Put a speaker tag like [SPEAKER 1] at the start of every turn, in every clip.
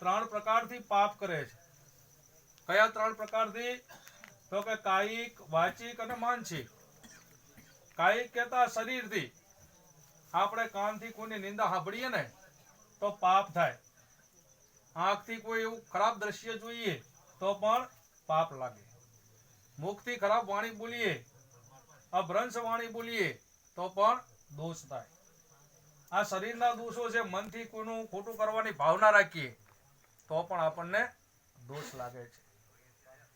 [SPEAKER 1] ત્રણ પ્રકારથી પાપ કરે છે. કયા ત્રણ પ્રકારથી? તો કે કાયિક, વાચિક અને માનસિક. કાયિક કહેતા શરીરથી. આપણે કાનથી કોઈની નિંદા સાંભળીએ ને તો પાપ થાય. આંખથી કોઈ એવું ખરાબ દ્રશ્ય જોઈએ તો પણ પાપ લાગે. મુખથી ખરાબ વાણી બોલીએ, અભ્રંશ વાણી બોલીએ તો પણ દોષ થાય. આ શરીરના દોષો છે. મનથી કોઈનું ખોટું કરવાની ભાવના રાખીએ તો પણ આપણને દોષ લાગે છે.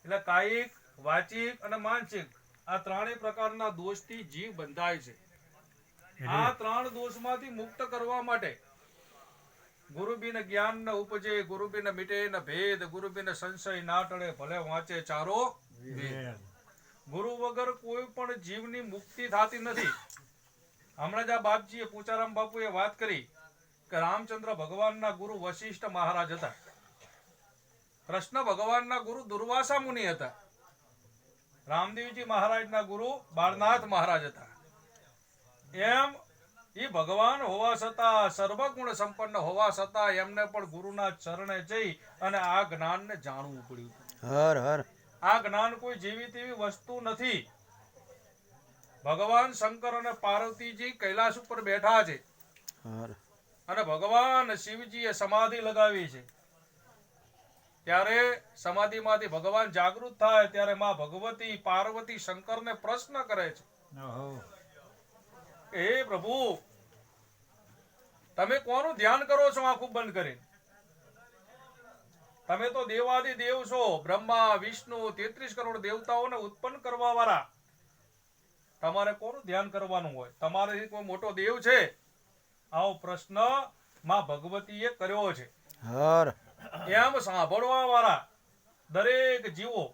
[SPEAKER 1] એટલે કાયિક, વાચિક અને માનસિક આ ત્રણેય પ્રકારના દોષથી જીવ બંધાય છે. આ ત્રણ દોષમાંથી મુક્ત કરવા માટે ગુરુ બિન જ્ઞાન ન ઉપજે, ગુરુ બિન મિટે ન ભેદ, ગુરુ બિન સંશય ના ટળે, ભલે વાંચે ચારો વેદ. ગુરુ વગર કોઈ પણ જીવની મુક્તિ થતી નથી. હમણાં જ આ બાપજીએ પૂછારામ બાપુએ વાત કરી કે રામચંદ્ર ભગવાનના ગુરુ વશિષ્ઠ મહારાજ હતા. કૃષ્ણ ભગવાનના ગુરુ દુર્વાસા મુનિ હતા. રામદેવજી મહારાજના ગુરુ બાળનાથ મહારાજ હતા. એમ એ ભગવાન હોવા છતાં, સર્વગુણ સંપન્ન હોવા છતાં એમને પણ ગુરુના ચરણે જઈ અને આ જ્ઞાનને જાણવું પડ્યું.
[SPEAKER 2] હર હર.
[SPEAKER 1] આ જ્ઞાન કોઈ જેવી તેવી વસ્તુ નથી. ભગવાન શંકર અને પાર્વતીજી કૈલાસ ઉપર બેઠા છે અને ભગવાન શિવજીએ સમાધિ લગાવી છે. ત્યારે સમાધિમાંથી ભગવાન જાગૃત થાય ત્યારે માં ભગવતી પાર્વતી શંકરને પ્રશ્ન કરે છે, હે પ્રભુ, તમે કોનું ધ્યાન કરો છો આંખો બંધ કરી? તમે તો દેવાદિ દેવ છો, બ્રહ્મા વિષ્ણુ 33 કરોડ દેવતાઓને ઉત્પન્ન કરવા વાળા. તમારે કોનું ધ્યાન કરવાનું હોય? તમારાથી કોઈ મોટો દેવ છે? આવો પ્રશ્ન માં ભગવતીએ કર્યો છે. એમ સાંભળવા વાળા દરેક જીવો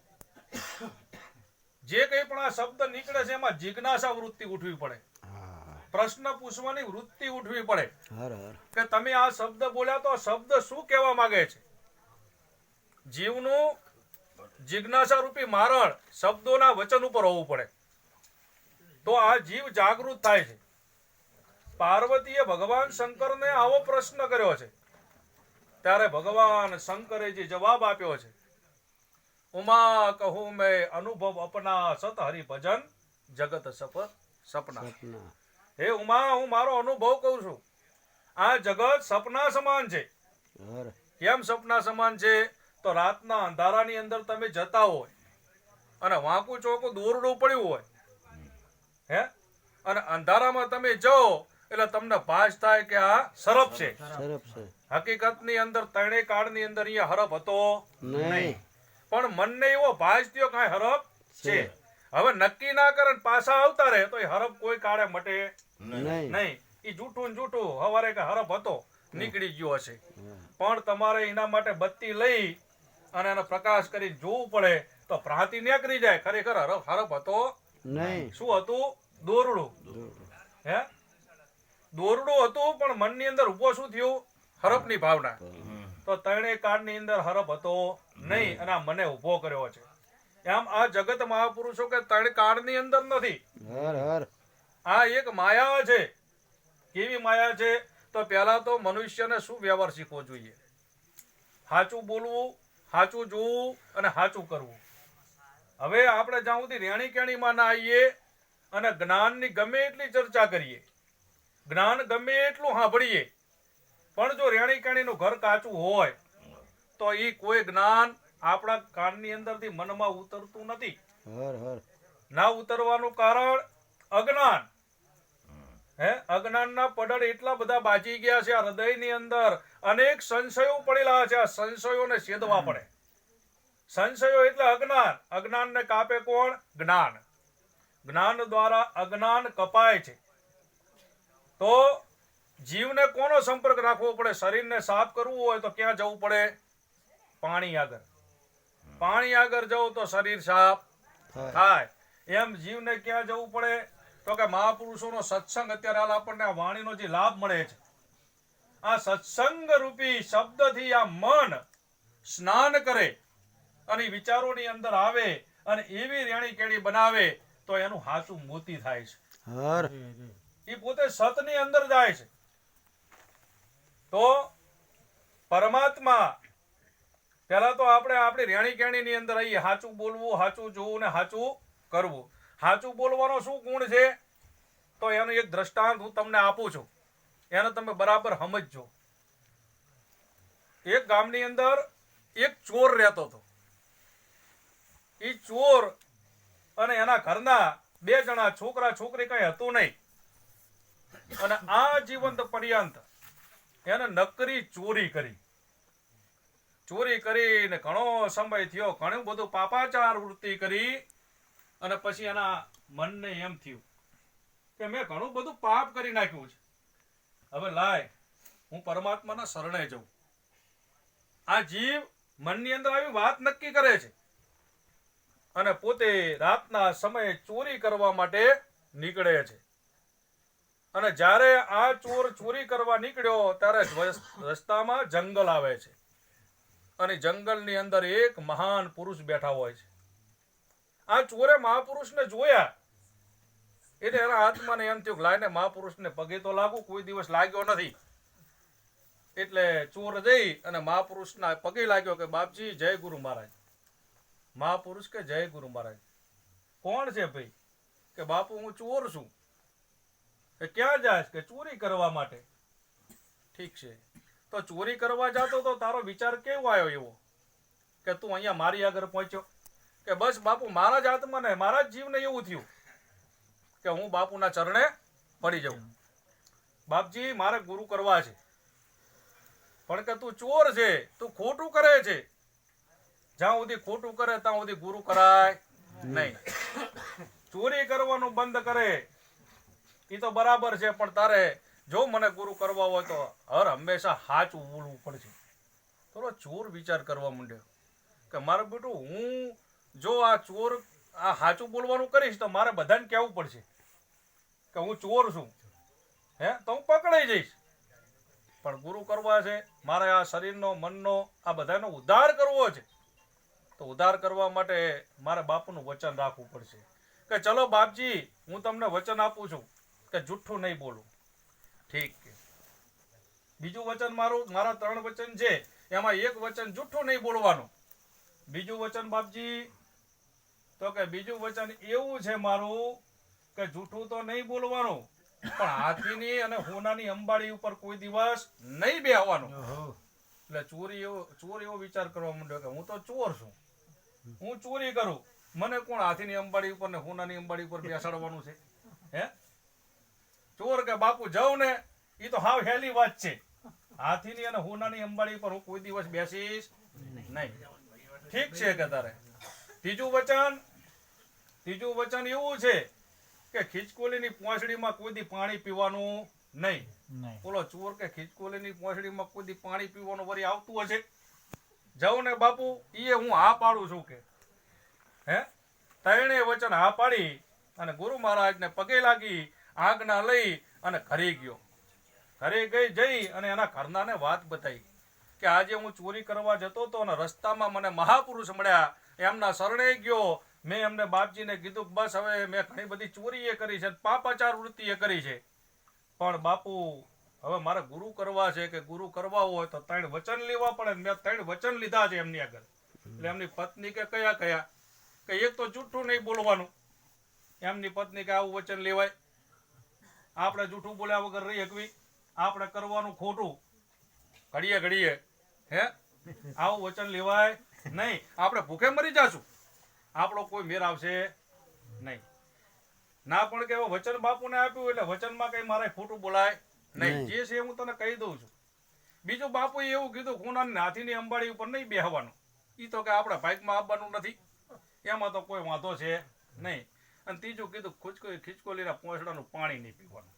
[SPEAKER 1] જે કંઈ પણ આ શબ્દ નીકળે છે એમાં જિજ્ઞાસા વૃત્તિ ઉઠવી પડે. પ્રશ્ન પૂછવાની વૃત્તિ ઉઠવી પડે કે તમે આ શબ્દ બોલ્યા તો શબ્દ શું કહેવા માંગે છે. જીવનું જિજ્ઞાસા રૂપી મારણ શબ્દોના વચન ઉપર હોવું પડે તો આ જીવ જાગૃત થાય છે. પાર્વતીએ ભગવાન શંકરને આવો પ્રશ્ન કર્યો છે ત્યારે ભગવાન શંકરે જે જવાબ આપ્યો છે, ઉમા કહું મેં અનુભવ અપના, સત હરિ ભજન જગત સપના. હે ઉમા, હું મારો અનુભવ કહું છું. આ જગત સપના સમાન છે. કેમ સપના સમાન છે? તો રાતના અંધારાની અંદર તમે જતા હોય અને વાંકું ચોકું દોરડું પડ્યું હોય, હે, અને અંધારામાં તમે જાઓ એટલે તમને ભાસ થાય કે આ સરપ છે. હકીકતની અંદર ત્રણેય કાળની અંદર અહીંયા હરફ હતો નહીં, પણ મનને એવો ભાસ થયો કે હરફ છે. હવે નક્કી ના કરે પાછા આવતા રહે તો એ હરફ કોઈ કાળે મટે નહીં. એ જૂઠું જૂઠું હવારે કે હરફ હતો નીકળી ગયો હશે, પણ તમારે એના માટે બત્તી લઈ અને એનો પ્રકાશ કરી જોવું પડે તો ભ્રાંતિ નીકળી જાય. ખરેખર હરફ હતો નહીં. શું હતું? દોરડું. હે, દોરડું હતું પણ મનની અંદર ઉભો શું થયું? હરફની ભાવના. તો ત્રણેય કાળની અંદર હરફ હતો નહીં અને આ મને ઉભો કર્યો છે. એમ આ જગત મહાપુરુષો કે ત્રણ કાળની અંદર નથી. આ એક માયા છે. કેવી માયા છે? તો પહેલા તો મનુષ્યને શું વ્યવહાર શીખવો જોઈએ? સાચું બોલવું, સાચું જોવું અને સાચું કરવું. હવે આપણે જ્યાં સુધી રેણી કેણીમાં ના આવીએ અને જ્ઞાનની ગમે એટલી ચર્ચા કરીએ, જ્ઞાન ગમે એટલું સાંભળીએ, પણ જો રેણી કેણીનું ઘર કાચું હોય તો એ કોઈ જ્ઞાન આપણા કાનની અંદરથી મનમાં ઉતરતું નથી. ના ઉતરવાનું કારણ અજ્ઞાન. હે, અજ્ઞાનના પડળ એટલા બધા બાજી ગયા છે. આ હૃદયની અંદર અનેક સંશયો પડેલા છે. આ સંશયોને છેદવા પડે. સંશયો એટલે અજ્ઞાન. અજ્ઞાનને કાપે કોણ? જ્ઞાન. જ્ઞાન દ્વારા અજ્ઞાન કપાય છે. તો જીવને કોનો સંપર્ક રાખવો પડે? શરીરને સાફ કરવું હોય તો ક્યાં જવું પડે? પાણી આગળ. પાણી આગળ જવું તો શરીર સાફ થાય. એમ જીવને ક્યાં જવું પડે? તો કે મહાપુરુષોનો સત્સંગ. અત્યારે હાલ આપણને આ વાણીનો જે લાભ મળે છે, આ સત્સંગ રૂપી શબ્દથી આ મન સ્નાન કરે અને વિચારોની અંદર આવે અને એવી રેણી કેણી બનાવે તો એનું હાચું મોતી થાય છે. એ પોતે સતની અંદર જાય છે. તો પરમાત્મા પહેલા તો આપણે આપણી રેણી કેણીની અંદર આવીએ, સાચું બોલવું, સાચું જોવું ને સાચું કરવું. સાચું બોલવાનો શું ગુણ છે, તો એનું એક દ્રષ્ટાંત હું તમને આપું છું, એને તમે બરાબર સમજજો. એક ગામની અંદર એક ચોર રહેતો હતો. એ ચોર અને એના ઘરના 2 જણા છોકરા છોકરી કઈ હતું નહીં, અને આ જીવંત પર્યંત એને નકરી ચોરી કરીને ઘણો સમય થયો, ઘણું બધું પાપાચાર વૃત્તિ કરી, અને પછી એના મનને એમ થયું કે મેં ઘણું બધું પાપ કરી નાખ્યું છે, હવે લાય હું પરમાત્માના શરણે જાઉં. આ જીવ મનની અંદર આવી વાત નક્કી કરે છે, અને પોતે રાતના સમયે ચોરી કરવા માટે નીકળે છે. અને જ્યારે આ ચોર ચોરી કરવા નીકળ્યો ત્યારે રસ્તામાં જંગલ આવે છે, અને જંગલની અંદર એક મહાન પુરુષ બેઠા હોય છે. આ ચોરે મહાપુરુષને જોયા એટલે એના આત્માને એમ થયું કે લાઈને મહાપુરુષને પગે તો લાગુ, કોઈ દિવસ લાગ્યો નથી. એટલે ચોર જઈ અને મહાપુરુષના પગે લાગ્યો કે બાપજી જય ગુરુ મહારાજ. મહાપુરુષ કે જય ગુરુ મહારાજ. કોણ છે ભાઈ? કે બાપુ હું ચોર છું. કે ક્યાં જાય? કે ચોરી કરવા માટે. ઠીક છે, તો ચોરી કરવા જાતો તો તારો વિચાર કેવો આવ્યો એવો કે તું અહીંયા મારી આગળ પહોંચ્યો? કે બસ બાપુ મારા જ આત્માને મારા જ જીવને એવું થયું કે હું બાપુના ચરણે પડી જાઉં. બાપજી મારે ગુરુ કરવા છે, પણ કે તું ચોર છે, તું ખોટું કરે છે. જ્યાં સુધી ખોટું કરે ત્યાં સુધી ગુરુ કરાય નહીં. ચોરી કરવાનું બંધ કરે એ તો બરાબર છે, પણ તારે જો મને ગુરુ કરવા હોય તો હંમેશા સાચું બોલવું પડશે. થોડો ચોર વિચાર કરવા માંડ્યો કે મારે બેટું હું જો આ ચોર આ સાચું બોલવાનું કરીશ તો મારે બધાને કહેવું પડશે કે હું ચોર છું, તો હું પકડાઈ જઈશ. પણ ગુરુ કરવા છે, મારે આ શરીરનો મનનો આ બધાનો ઉદ્ધાર કરવો છે, તો ઉદ્ધાર કરવા માટે મારે બાપુનું વચન રાખવું પડશે. કે ચલો બાપજી હું તમને વચન આપું છું કે જુઠ્ઠું નહીં બોલું. ઠીક છે. બીજું વચન મારા 3 વચન છે, એમાં એક વચન જુઠ્ઠું નહીં બોલવાનું. બીજું વચન બાપજી, તો કે બીજું વચન એવું છે મારું કે જૂઠું તો નહીં બોલવાનું, પણ હાથીની અને હોનાની અંબાડી ઉપર કોઈ દિવસ નહીં બેહવાનું. એટલે ચોર એવો વિચાર કરવા માંડ્યો કે હું તો ચોર છું, હું ચોરી કરું, મને કોણ હાથીની અંબાડી ઉપર ને હોનાની અંબાડી ઉપર બેસાડવાનું છે? ચોર કે બાપુ જાઉં ને એ તો હાવ હેલી વાત છે, હાથીની અને હોનાની અંબાડી ઉપર હું કોઈ દિવસ બેસીશ નહીં. ઠીક છે કે તારે ત્રીજું વચન એવું છે કે ખીચકોલીની પોંછડીમાં કોઈ દી પાણી પીવાનું નહીં. બોલો ચોર કે ખીચકોલીની પોંછડીમાં કોઈ દી પાણી પીવાનું વળી આવતું હશે? જાઉં ને બાપુ એ હું હા પાડું છું કે 3 વચન હા પાડી અને ગુરુ મહારાજને પગે લાગી આજ્ઞા લઈ અને ઘરે ગયો. ઘરે જઈ અને એના ઘરનાને વાત બતાવી કે આજે હું ચોરી કરવા જતો હતો અને રસ્તામાં મને મહાપુરુષ મળ્યા, એમના શરણે ગયો. મેં એમને બાપજીને કીધું કે બસ હવે મેં ઘણી બધી ચોરીએ કરી છે, પાપાચાર વૃત્તિએ કરી છે, પણ બાપુ હવે મારે ગુરુ કરવા છે, કે ગુરુ કરવા હોય તો 3 વચન લેવા પડે. મેં 3 વચન લીધા છે એમની આગળ. એટલે એમની પત્ની કે કયા કે એક તો જૂઠું નહીં બોલવાનું. એમની પત્ની કે આવું વચન લેવાય? આપણે જૂઠું બોલ્યા વગર રહી શકવી? આપણે કરવાનું ખોટું ઘડીએ આવું વચન લેવાય નહીં. આપણે ભૂખે મરી જાશું, આપણો કોઈ મેર આવશે નહીં. ના પણ કે વચન બાપુને આપ્યું એટલે વચનમાં કઈ મારે ખોટું બોલાય નહીં. જે છે હું તને કહી દઉં છું. બીજું બાપુએ એવું કીધું ખૂણાની હાથીની અંબાડી ઉપર નહીં બેહવાનું. એ તો કે આપણે ભાગમાં આવવાનું નથી, એમાં તો કોઈ વાંધો છે નહીં. અને ત્રીજું કીધું ખીચકોલીના પોંછડાનું પાણી નહીં પીવાનું,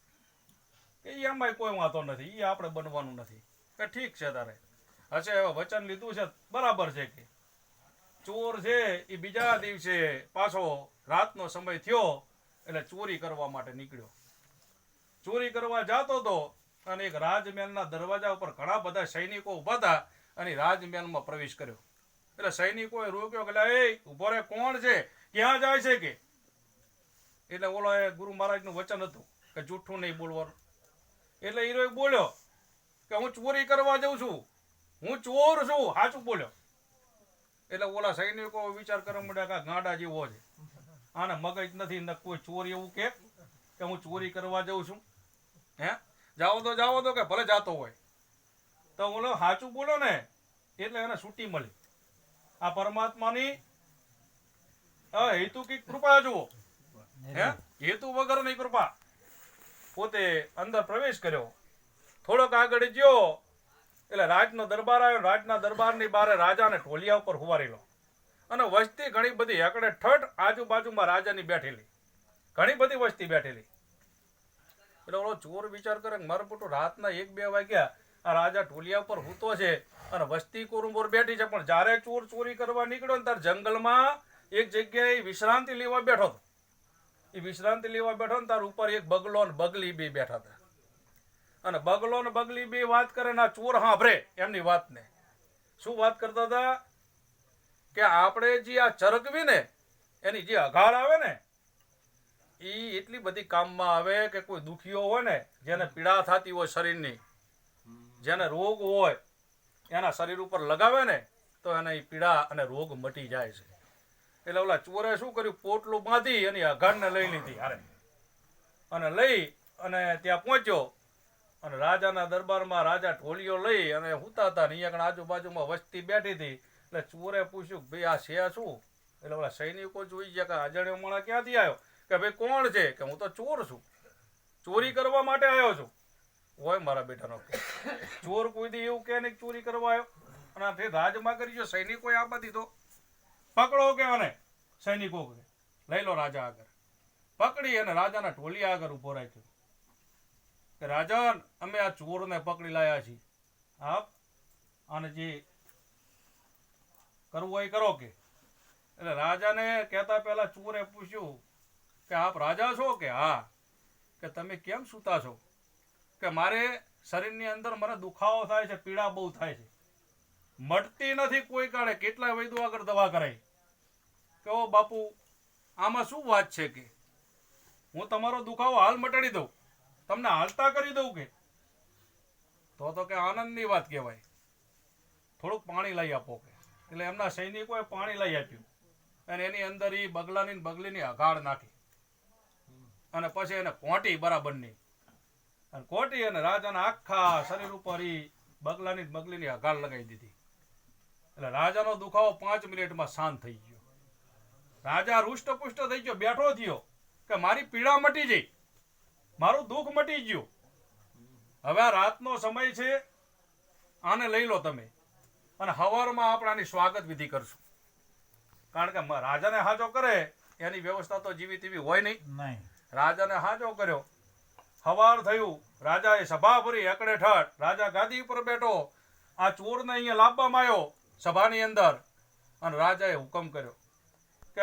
[SPEAKER 1] એમાંય કોઈ વાંધો નથી, એ આપણે બનવાનું નથી. કે ઠીક છે તારે હશે, હવે વચન લીધું છે બરાબર છે. કે ચોર છે એ બીજા દિવસે પાછો રાતનો સમય થયો એટલે ચોરી કરવા માટે નીકળ્યો. ચોરી કરવા જતો હતો અને એક રાજમહેલના દરવાજા ઉપર ઘણા બધા સૈનિકો ઉભા હતા અને રાજમહેલમાં પ્રવેશ કર્યો. એટલે સૈનિકોએ રોક્યો કે એ ઉભો રે, કોણ છે, ક્યાં જાય છે? કે એટલે ઓલો ગુરુ મહારાજનું વચન હતું કે જૂઠું નહીં બોલવાનું. એટલે હીરો બોલ્યો કે હું ચોરી કરવા જાઉં છું, હું ચોર છું, સાચું બોલ્યો. એટલે ઓલા સૈનિકો વિચાર કરવા માંડ્યા કે આ ગાંડા જેવો છે, આને મગજ નથી, ને કોઈ ચોર એવું કે હું ચોરી કરવા જાઉં છું. જાઓ તો કે ભલે જાતો હોય તો ઓલો સાચું બોલો ને એટલે એને છૂટી મળી. આ પરમાત્માની હેતુકી કૃપા જુઓ, હેતુ વગરની કૃપા. પોતે અંદર પ્રવેશ કર્યો, થોડોક આગળ ગયો એટલે રાજનો દરબાર આવ્યો. રાજના દરબારની બારે રાજાને ઢોલિયા ઉપર હુવારેલો, અને વસ્તી ઘણી બધી એકડે ઠઠ આજુબાજુમાં રાજાની બેઠેલી, ઘણી બધી વસ્તી બેઠેલી. એટલે ઓલો ચોર વિચાર કરે કે મારું પોતું રાતના 1-2 વાગ્યા આ રાજા ઢોલિયા ઉપર હૂતો છે અને વસ્તી કોરુંબોર બેઠી છે, પણ જ્યારે ચોર ચોરી કરવા નીકળ્યો ને ત્યારે જંગલમાં એક જગ્યાએ વિશ્રાંતિ લેવા બેઠો હતો. એ વિશ્રાંતિ લેવા બેઠો ને તાર ઉપર એક બગલો ને બગલી બે બેઠા હતા, અને બગલો ને બગલી બે વાત કરે ને આ ચોર સાંભળે એમની વાતને. શું વાત કરતા હતા કે આપણે જે આ ચરકવી ને એની જે અઘાડ આવે ને એ એટલી બધી કામમાં આવે કે કોઈ દુખીઓ હોય ને, જેને પીડા થતી હોય શરીરની, જેને રોગ હોય એના શરીર ઉપર લગાવે ને તો એને એ પીડા અને રોગ મટી જાય છે. એટલે ઓલા ચોરે શું કર્યું, પોટલું બાંધી એની અઘાડને લઈ લીધી હારે, અને લઈ અને ત્યાં પહોંચ્યો. અને રાજાના દરબારમાં રાજા ઢોલિયો લઈ અને હુતા હતા ને અહીંયા આજુબાજુમાં વસ્તી બેઠી હતી. એટલે ચોરે પૂછ્યું ભાઈ આ છે શું? એટલે ઓલા સૈનિકો જોઈ ગયા કે અજાણ્યો માણસ ક્યાંથી આવ્યો, કે ભાઈ કોણ છે? કે હું તો ચોર છું, ચોરી કરવા માટે આવ્યો છું. હોય મારા બેટાનો ચોર કોઈ દી એવું કે નહીં ચોરી કરવા આવ્યો, અને રાજમાં કરી ગયો. સૈનિકોએ આપવા દીધો, પકડો કે અને સૈનિકો લઈ લો રાજા આગળ. પકડી અને રાજાના ઢોલિયા આગળ ઉભો રાખ્યો કે રાજન અમે આ ચોરને પકડી લાયા છીએ, આપ આને જે કરવું હોય કરો કે. એટલે રાજાને કહેતા પહેલા ચોરે પૂછ્યું કે આપ રાજા છો? કે હા. કે તમે કેમ સૂતા છો? કે મારે શરીરની અંદર મને દુખાવો થાય છે, પીડા બહુ થાય છે, મટતી નથી કોઈ કાળે. કેટલા વૈદ્યો આગળ દવા કરાઈ. કે ઓ બાપુ આમાં શું વાત છે? કે હું તમારો દુખાવો હાલ મટાડી દઉં, તમને હાલતા કરી દઉં. કે તો કે આનંદની વાત કહેવાય, થોડુંક પાણી લઈ આપો. કે એટલે એમના સૈનિકોએ પાણી લઈ આપ્યું અને એની અંદર એ બગલાની બગલીની અઘાડ નાખી અને પછી એને કોટી બરાબરની અને કોટી અને રાજાના આખા શરીર ઉપર એ બગલાની બગલીની અઘાડ લગાવી દીધી. એટલે રાજાનો દુખાવો 5 મિનિટમાં શાંત થઈ ગયો. રાજા રૂષ્ટપુષ્ટ થઈ ગયો, બેઠો થયો કે મારી પીડા મટી ગઈ, મારું દુઃખ મટી ગયું. હવે આ રાતનો સમય છે, આને લઈ લો તમે, અને સવારમાં આપણે આની સ્વાગત વિધિ કરશું. કારણ કે રાજાને હાજો કરે એની વ્યવસ્થા તો જીવી તેવી હોય નહીં. રાજાને હાજો કર્યો, સવાર થયું, રાજાએ સભા ભરી એકડે ઠઠ. રાજા ગાદી ઉપર બેઠો, આ ચોરને અહીંયા લાવવામાં આવ્યો સભાની અંદર, અને રાજાએ હુકમ કર્યો